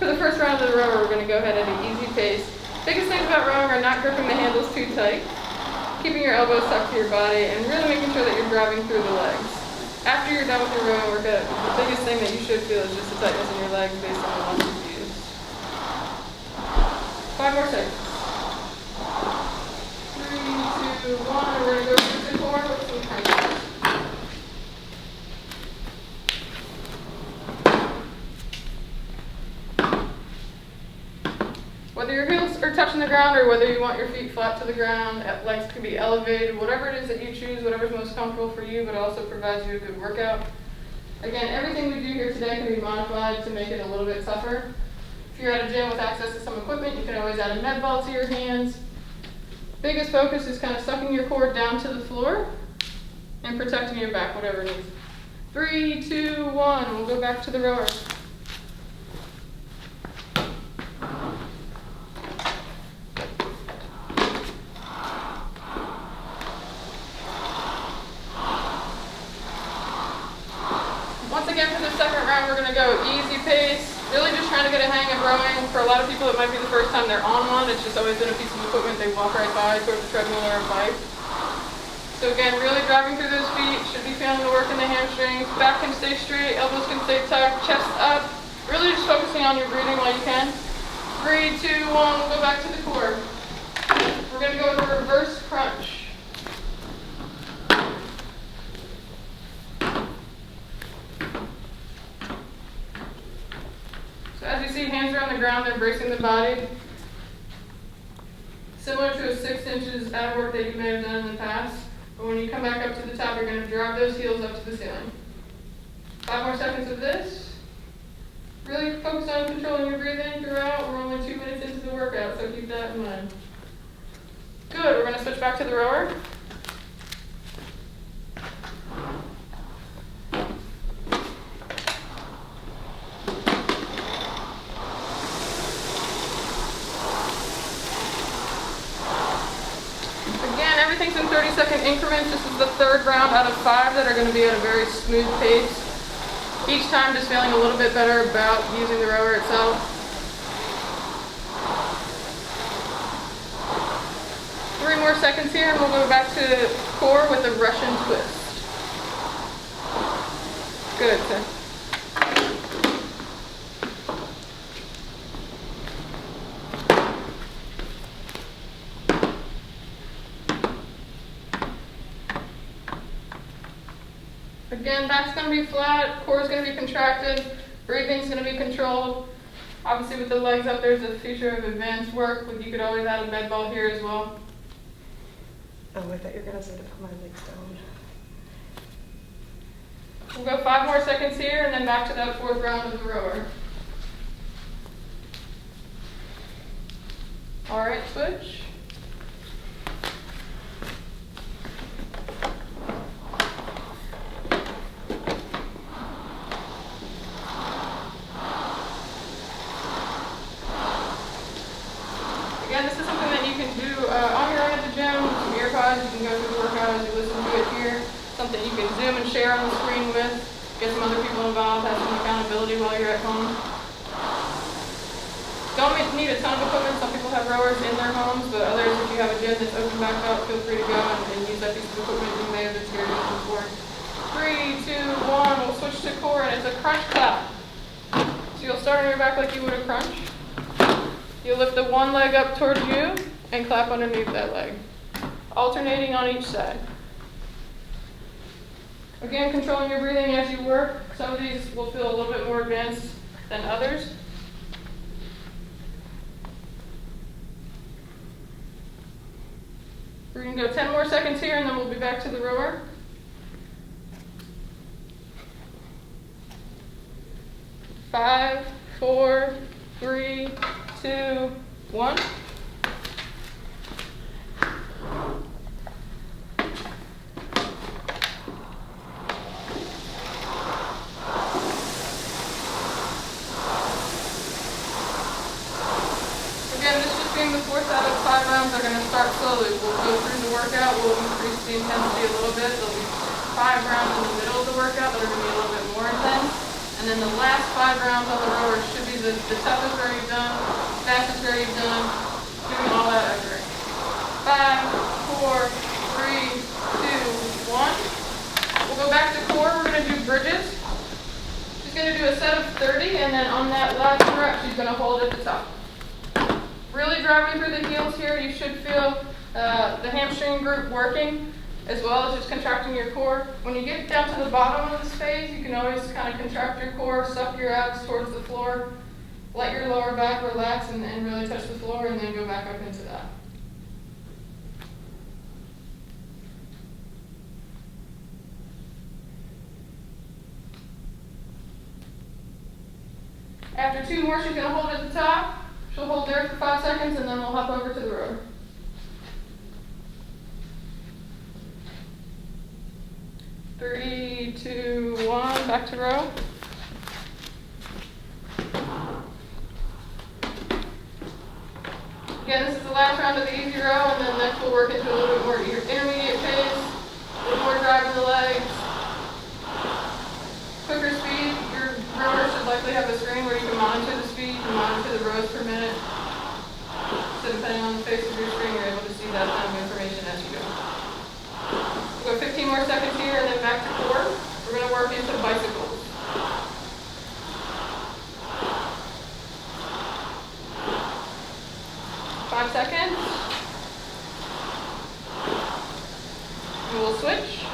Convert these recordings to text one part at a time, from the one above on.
For the first round of the rower, we're going to go ahead at an easy pace. Biggest things about rowing are not gripping the handles too tight, keeping your elbows tucked to your body, and really making sure that you're driving through the legs. After you're done with your rowing workout, the biggest thing that you should feel is just the tightness in your legs based on the muscles you use. 5 more seconds. 3, 2, 1, and we're going to go through the core with some crunches. Whether your heels are touching the ground or whether you want your feet flat to the ground, legs can be elevated, whatever it is that you choose, whatever's most comfortable for you, but also provides you a good workout. Again, everything we do here today can be modified to make it a little bit tougher. If you're at a gym with access to some equipment, you can always add a med ball to your hands. Biggest focus is kind of sucking your core down to the floor and protecting your back, whatever it is. 3, 2, 1, we'll go back to the rower. Once again, for the second round, we're going to go easy pace. Really just trying to get a hang of rowing. For a lot of people, it might be the first time they're on one. It's just always been a piece of equipment they walk right by, sort of a treadmill or a bike. So again, really driving through those feet. Should be feeling the work in the hamstrings. Back can stay straight, elbows can stay tucked, chest up. Really just focusing on your breathing while you can. 3, 2, 1, we'll go back to the core. We're going to go with a reverse crunch. As you see, hands are on the ground, they're bracing the body. Similar to a 6 inches ab work that you may have done in the past. But when you come back up to the top, you're going to drive those heels up to the ceiling. 5 more seconds of this. Really focus on controlling your breathing throughout. We're only 2 minutes into the workout, so keep that in mind. Good, we're going to switch back to the rower. Everything's in 30-second increments. This is the third round out of 5 that are going to be at a very smooth pace. Each time just feeling a little bit better about using the rower itself. 3 more seconds here and we'll go back to core with a Russian twist. Good. Again, back's going to be flat, core's going to be contracted, breathing's going to be controlled. Obviously with the legs up, there's a feature of advanced work. You could always add a med ball here as well. Oh, I thought you were going to say to put my legs down. We'll go 5 more seconds here and then back to that 4th round of the rower. All right, switch. Again, this is something that you can do on your own at the gym with some earpods. You can go through the workout as you listen to it here. Something you can zoom and share on the screen with. Get some other people involved, have some accountability while you're at home. Don't need a ton of equipment. Some people have rowers in their homes, but others, if you have a gym that's open back up, feel free to go and use that piece of equipment you may have experienced before. 3, 2, 1, we'll switch to core, and it's a crunch clap. So you'll start on your back like you would a crunch. You'll lift the one leg up towards you and clap underneath that leg, alternating on each side. Again, controlling your breathing as you work. Some of these will feel a little bit more advanced than others. We're going to go 10 more seconds here and then we'll be back to the rower. 5, 4, 3, 2, 1. Again, this just being the 4th out of 5 rounds, are going to start slowly. We'll go through the workout, we'll increase the intensity a little bit. There'll be 5 rounds in the middle of the workout that are going to be a little bit more intense. And then the last 5 rounds on the rower should be do the toughest row you've done, fastest row you've done, doing all that over. 5, 4, 3, 2, 1. We'll go back to core. We're going to do bridges. She's going to do a set of 30, and then on that last rep, she's going to hold at the top. Really driving through the heels here. You should feel the hamstring group working, as well as just contracting your core. When you get down to the bottom of this phase, you can always kind of contract your core, suck your abs towards the floor, let your lower back relax and really touch the floor, and then go back up into that. After 2 more, she's going to hold at the top. She'll hold there for 5 seconds, and then we'll hop over to the rower. 3, 2, 1, back to row. Again, this is the last round of the easy row, and then next we'll work into a little bit more intermediate phase, a little more driving the legs, quicker speed. Your rower should likely have a screen where you can monitor the speed, you can monitor the rows per minute. So depending on the face of your screen, you're able to see that kind of information as you go. We'll go 15 more seconds here, and then back to core. We're going to work into bicycles. 5 seconds. And we'll switch.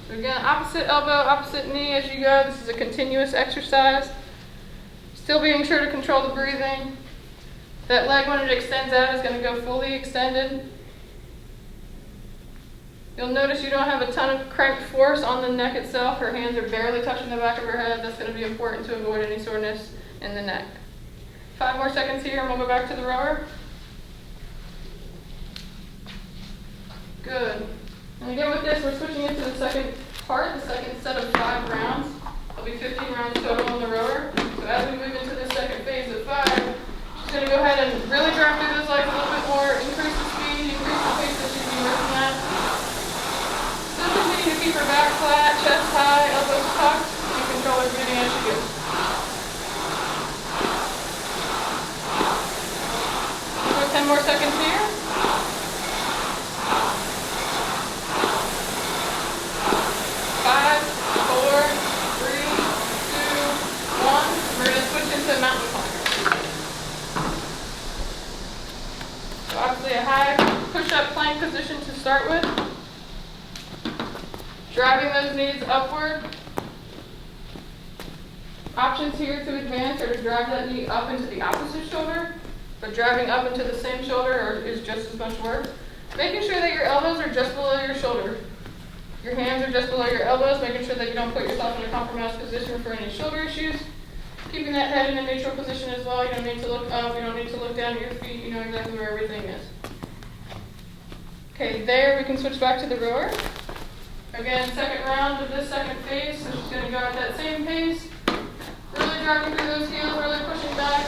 So again, opposite elbow, opposite knee as you go. This is a continuous exercise. Still being sure to control the breathing. That leg, when it extends out, is going to go fully extended. You'll notice you don't have a ton of cranked force on the neck itself. Her hands are barely touching the back of her head. That's going to be important to avoid any soreness in the neck. 5 more seconds here, and we'll go back to the rower. Good. And again with this, we're switching into the second part, the second set of 5 rounds. There'll be 15 rounds total on the rower. So as we move into the second phase of 5, she's going to go ahead and really drive through those legs a little bit more, increase the speed, increase the pace that she's been working at. Still continue to keep her back flat, chest high, elbows tucked, and control her breathing as she goes. We'll go 10 more seconds here. 5, 4, 3, 2, 1. We're going to switch into mountain climber. So obviously a high push-up plank position to start with. Driving those knees upward. Options here to advance are to drive that knee up into the opposite shoulder, but driving up into the same shoulder is just as much work. Making sure that your elbows are just below your shoulder. Your hands are just below your elbows, making sure that you don't put yourself in a compromised position for any shoulder issues. Keeping that head in a neutral position as well. You don't need to look up, you don't need to look down at your feet, you know exactly where everything is. Okay, there we can switch back to the rower. Again, second round of this second phase, so she's going to go at that same pace. Really driving through those heels, really pushing back.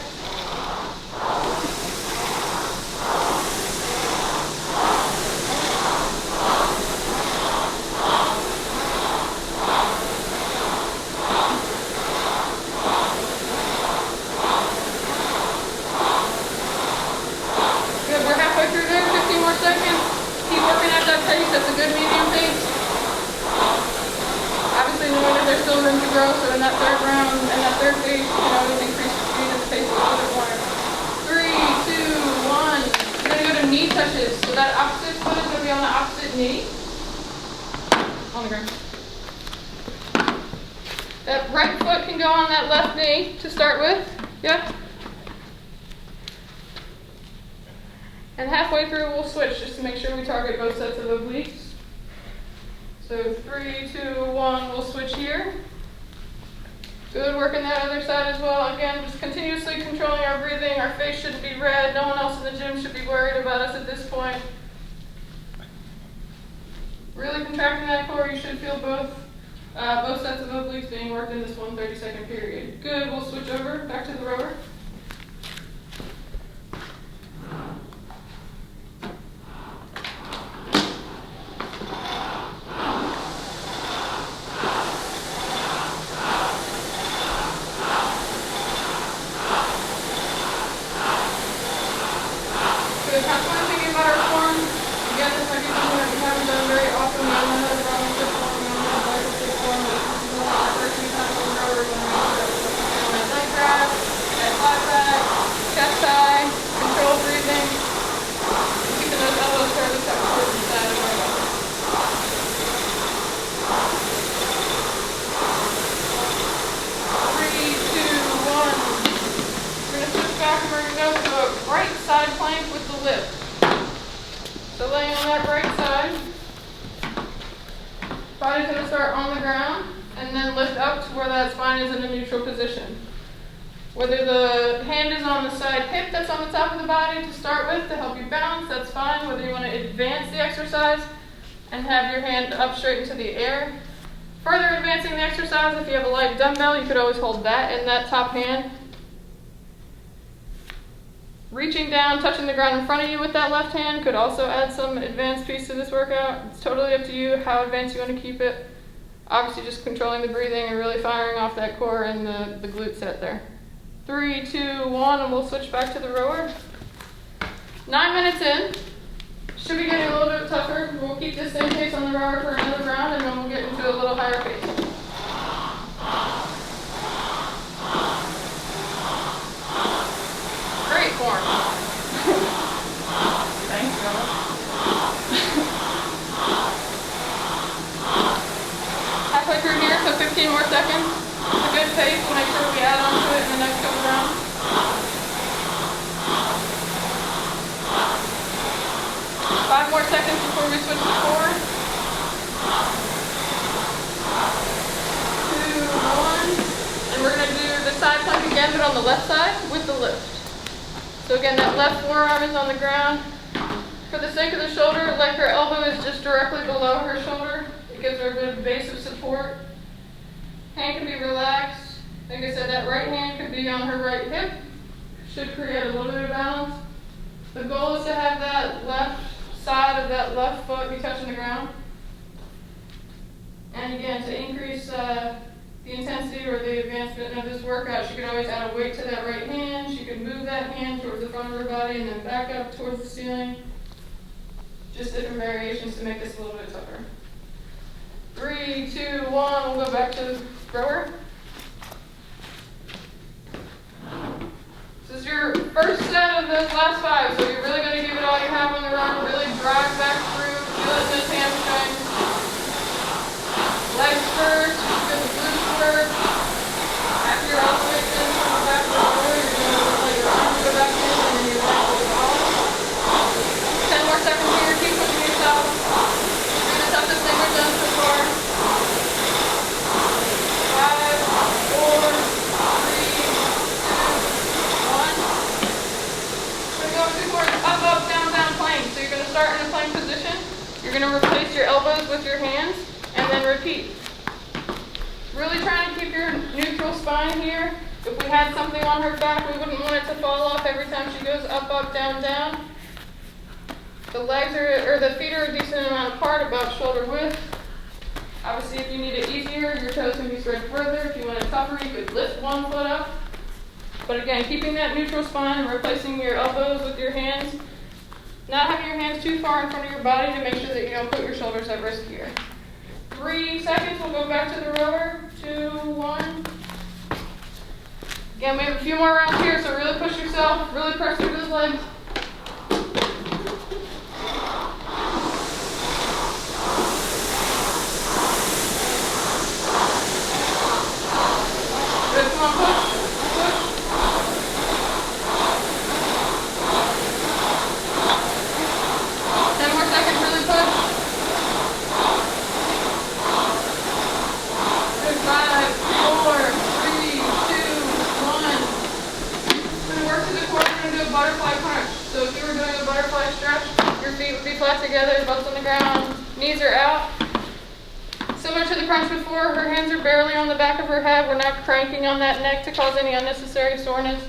Good, we're halfway through there, 15 more seconds. Keep working at that pace, that's a good medium pace. Obviously, knowing that there's still room to grow, so in that third round, in that third phase, you can always increase the speed and the pace a little bit more. 3, 2, 1. You're going to go to knee touches. So that opposite foot is going to be on the opposite knee. On the ground. That right foot can go on that left knee to start with. Yep. And halfway through, we'll switch just to make sure we target both sets of obliques. So 3, 2, 1, we'll switch here. Good, working that other side as well. Again, just continuously controlling our breathing. Our face shouldn't be red. No one else in the gym should be worried about us at this point. Really contracting that core. You should feel both sets of obliques being worked in this 1 30-second period. Good, we'll switch over back to the rower. constantly thinking about our form. Again, this might be something that we haven't done very often. We don't know how to run with this form, we don't know how to with this form, but this is one of our first few times on the rower. We're going to make sure that we're focusing on that leg grab, that flat back, chest high, control breathing, keeping those elbows fairly tucked towards the side of our body. 3, 2, 1. We're going to switch back and we're going to go to a right side plank with the lift. So laying on that right side, body's going to start on the ground and then lift up to where that spine is in a neutral position. Whether the hand is on the side hip that's on the top of the body to start with to help you balance, that's fine. Whether you want to advance the exercise and have your hand up straight into the air. Further advancing the exercise, if you have a light dumbbell, you could always hold that in that top hand. Reaching down, touching the ground in front of you with that left hand could also add some advanced piece to this workout. It's totally up to you how advanced you want to keep it. Obviously just controlling the breathing and really firing off that core and the glute set there. 3, 2, 1, and we'll switch back to the rower. 9 minutes in. Should be getting a little bit tougher. We'll keep this same pace on the rower for another round and then we'll get into a little higher pace. Great form. Thanks, Bella. Halfway through here, so 15 more seconds. It's a good pace. We'll make sure we add on to it in the next couple rounds. 5 more seconds before we switch to 4. 2, 1. And we're going to do the side plank again, but on the left side with the lift. So again, that left forearm is on the ground. For the sake of the shoulder, like her elbow is just directly below her shoulder. It gives her a good base of support. Hand can be relaxed. Like I said, that right hand could be on her right hip. Should create a little bit of balance. The goal is to have that left side of that left foot be touching the ground. And again, to increase the intensity or the advancement of this workout, she could always add a weight to that right hand. She could move that hand towards the front of her body and then back up towards the ceiling. Just different variations to make this a little bit tougher. 3, 2, 1, we'll go back to the rower. This is your first set of those last 5, so you're really going to give it all you have on the run. Really drive back through, feel it in those hamstrings. Legs first, feel the glutes first. After you're all the way in from the back of the rower, you're going to let your arms go back in and then your legs will off. 10 more seconds here, keep pushing yourself. Do the toughest thing we've done so far. 5, 4, 3, 2, 1. Up, up, down, down plank. So you're going to start in a plank position. You're going to replace your elbows with your hands and then repeat. Really trying to keep your neutral spine here. If we had something on her back, we wouldn't want it to fall off every time she goes up, up, down, down. The legs or the feet are a decent amount apart, about shoulder width. Obviously, if you need it easier, your toes can be spread further. If you want it tougher, you could lift one foot up. But again, keeping that neutral spine and replacing your elbows with your hands. Not having your hands too far in front of your body to make sure that you don't put your shoulders at risk here. 3 seconds, we'll go back to the rower. 2, 1. Again, we have a few more rounds here, so really push yourself, really press through those legs. Good, come on, push. 10 more seconds, really push. Good, 5, 4, 3, 2, 1. We're going to work to the core, we're going to do a butterfly crunch. So if you were doing a butterfly stretch, your feet would be flat together, butts on the ground, knees are out. Similar to the crunch before, her hands are barely on the back of her head. We're not cranking on that neck to cause any unnecessary soreness.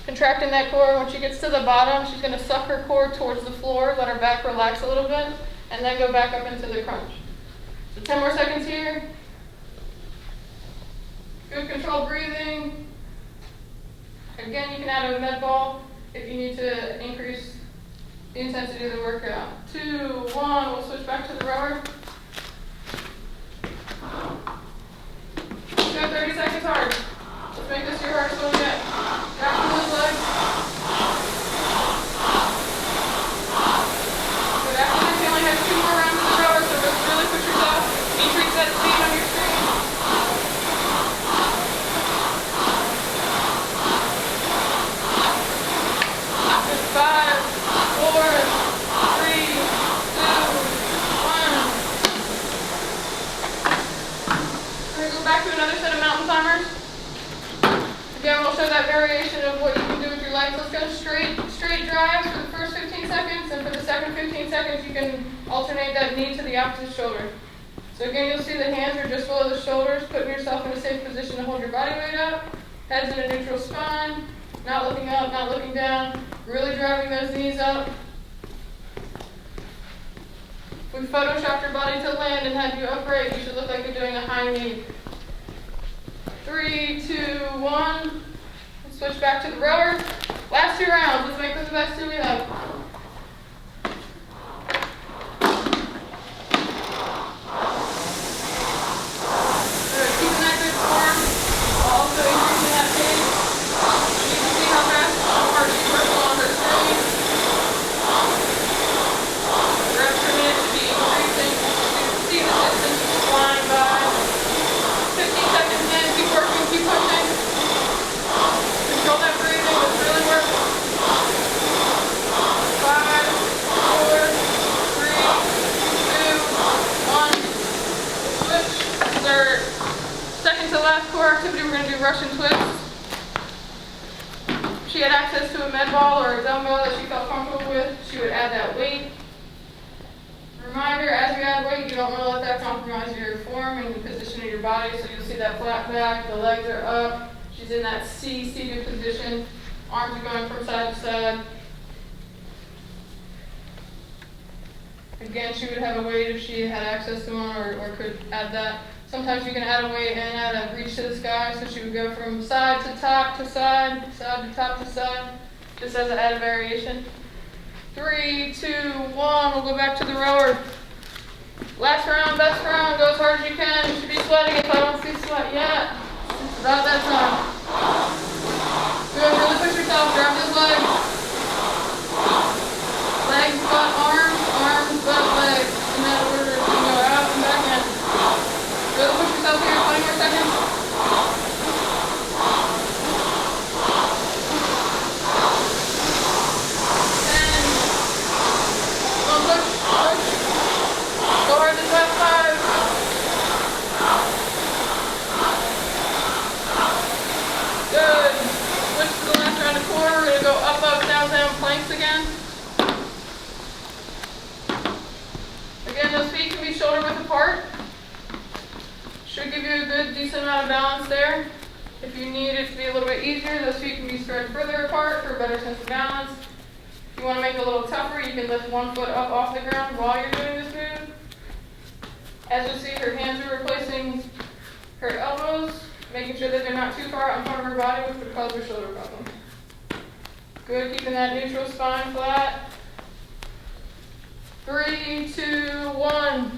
Contracting that core. When she gets to the bottom, she's going to suck her core towards the floor, let her back relax a little bit, and then go back up into the crunch. So 10 more seconds here. Good controlled breathing. Again, you can add a med ball if you need to increase the intensity of the workout. 2, 1, we'll switch back to the rower. Go 30 seconds hard. Let's make this your hardest one yet. Back to those legs. Good. After this, you only have 2 more rounds of the rower, so really push yourself. Each reset is seen on your screen. Good. 5, 4, 3, 2, 1. We're going to go back to another set of mountain climbers. Again, we'll show that variation of what you can do with your legs. Let's go straight drives for the first 15 seconds, and for the second 15 seconds, you can alternate that knee to the opposite shoulder. So again, you'll see the hands are just below the shoulders, putting yourself in a safe position to hold your body weight up. Head's in a neutral spine, not looking up, not looking down, really driving those knees up. If we photoshopped your body to land and had you upright, you should look like you're doing a high knee. 3, 2, 1. Let's switch back to the rower. Last 2 rounds. Let's make this the best 2 we have. Good. Keeping that good form. Also increasing that pace. You can see how fast or hard she works on her screen. Reps per minute should be increasing. You can see the distance flying by. 15 seconds in, keep working, keep pushing. Control that breathing, let's really work. 5, 4, 3, 2, 1. Switch. This is our second to last core activity. We're going to do Russian twists. If she had access to a med ball or a dumbbell that she felt comfortable with, she would add that weight. Reminder, as you add weight, you don't want to let that compromise your form and the position of your body. So you'll see that flat back, the legs are up. She's in that C, seated position. Arms are going from side to side. Again, she would have a weight if she had access to one or could add that. Sometimes you can add a weight and add a reach to the sky. So she would go from side to top to side, side to top to side, just as an added variation. 3, 2, 1, we'll go back to the rower. Last round, best round, go as hard as you can. You should be sweating if I don't see sweat yet. It's about that time. Good, really push yourself, grab those legs. Legs, butt, arms, arms, butt, legs. In that order, you can go out and back in. Really push yourself here, 20 more seconds. Go hard this last 5. Good. Switch to the last round of core. We're going to go up, up, down, down planks again. Again, those feet can be shoulder width apart. Should give you a good, decent amount of balance there. If you need it to be a little bit easier, those feet can be spread further apart for a better sense of balance. If you want to make it a little tougher, you can lift one foot up off the ground while you're doing this move. As you'll see, her hands are replacing her elbows, making sure that they're not too far out in front of her body, which would cause her shoulder problem. Good, keeping that neutral spine flat. 3, 2, 1.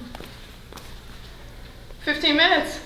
15 minutes.